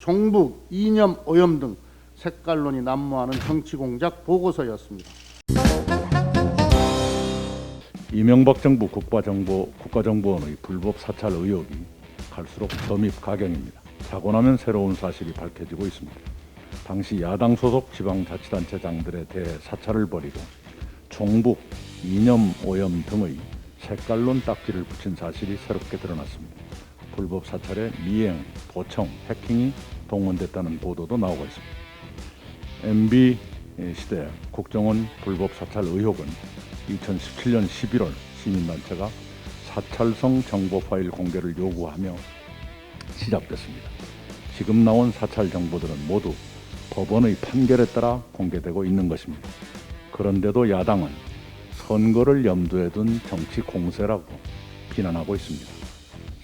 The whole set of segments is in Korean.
종북, 이념, 오염 등 색깔론이 난무하는 정치공작 보고서였습니다. 이명박 정부 국가정보원의 불법 사찰 의혹이 갈수록 점입가경입니다. 자고 나면 새로운 사실이 밝혀지고 있습니다. 당시 야당 소속 지방자치단체장들에 대해 사찰을 벌이고 종북, 이념, 오염 등의 색깔론 딱지를 붙인 사실이 새롭게 드러났습니다. 불법 사찰에 미행, 도청, 해킹이 동원됐다는 보도도 나오고 있습니다. MB 시대 국정원 불법 사찰 의혹은 2017년 11월 시민단체가 사찰성 정보 파일 공개를 요구하며 시작됐습니다. 지금 나온 사찰 정보들은 모두 법원의 판결에 따라 공개되고 있는 것입니다. 그런데도 야당은 선거를 염두에 둔 정치 공세라고 비난하고 있습니다.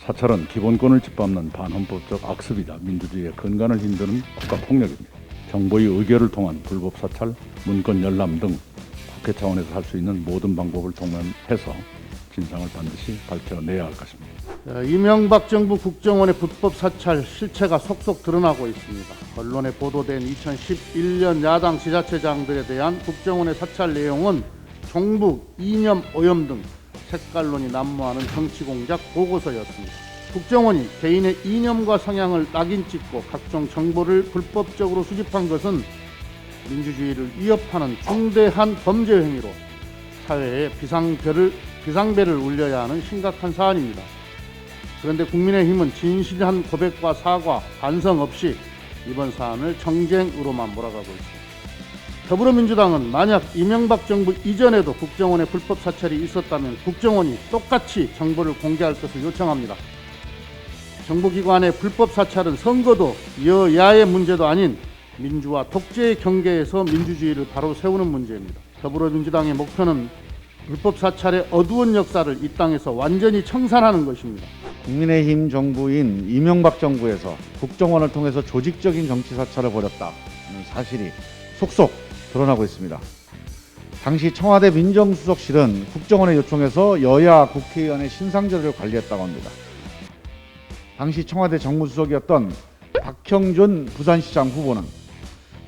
사찰은 기본권을 짓밟는 반헌법적 악습이자 민주주의의 근간을 흔드는 국가폭력입니다. 정보의 의결을 통한 불법 사찰, 문건 열람 등 국회 차원에서 할 수 있는 모든 방법을 동원해서 진상을 반드시 밝혀내야 할 것입니다. 이명박 정부 국정원의 불법 사찰 실체가 속속 드러나고 있습니다. 언론에 보도된 2011년 야당 지자체장들에 대한 국정원의 사찰 내용은 종북, 이념, 오염 등 색깔론이 난무하는 정치공작 보고서였습니다. 국정원이 개인의 이념과 성향을 낙인 찍고 각종 정보를 불법적으로 수집한 것은 민주주의를 위협하는 중대한 범죄 행위로 사회에 비상벨을 울려야 하는 심각한 사안입니다. 그런데 국민의힘은 진실한 고백과 사과, 반성 없이 이번 사안을 정쟁으로만 몰아가고 있습니다. 더불어민주당은 만약 이명박 정부 이전에도 국정원의 불법 사찰이 있었다면 국정원이 똑같이 정보를 공개할 것을 요청합니다. 정보기관의 불법 사찰은 선거도 여야의 문제도 아닌 민주화 독재의 경계에서 민주주의를 바로 세우는 문제입니다. 더불어민주당의 목표는 불법 사찰의 어두운 역사를 이 땅에서 완전히 청산하는 것입니다. 국민의힘 정부인 이명박 정부에서 국정원을 통해서 조직적인 정치 사찰을 벌였다는 사실이 속속 드러나고 있습니다. 당시 청와대 민정수석실은 국정원의 요청에서 여야 국회의원의 신상 자료를 관리했다고 합니다. 당시 청와대 정무수석이었던 박형준 부산시장 후보는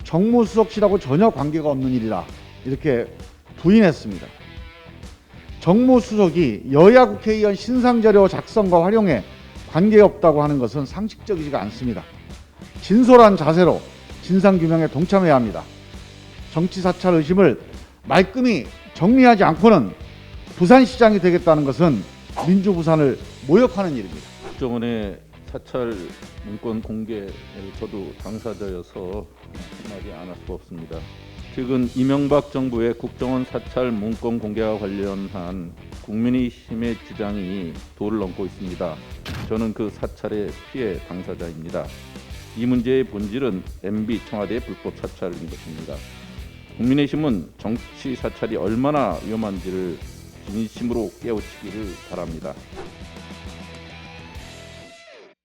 정무수석실하고 전혀 관계가 없는 일이다 이렇게 부인했습니다. 정무수석이 여야 국회의원 신상자료 작성과 활용에 관계없다고 하는 것은 상식적이지가 않습니다. 진솔한 자세로 진상규명에 동참해야 합니다. 정치사찰 의심을 말끔히 정리하지 않고는 부산시장이 되겠다는 것은 민주부산을 모욕하는 일입니다. 국정원의 사찰 문건 공개에 저도 당사자여서 한마디 안 할 수가 없습니다. 최근 이명박 정부의 국정원 사찰 문건 공개와 관련한 국민의힘의 주장이 도를 넘고 있습니다. 저는 그 사찰의 피해 당사자입니다. 이 문제의 본질은 MB 청와대의 불법 사찰인 것입니다. 국민의힘은 정치 사찰이 얼마나 위험한지를 진심으로 깨우치기를 바랍니다.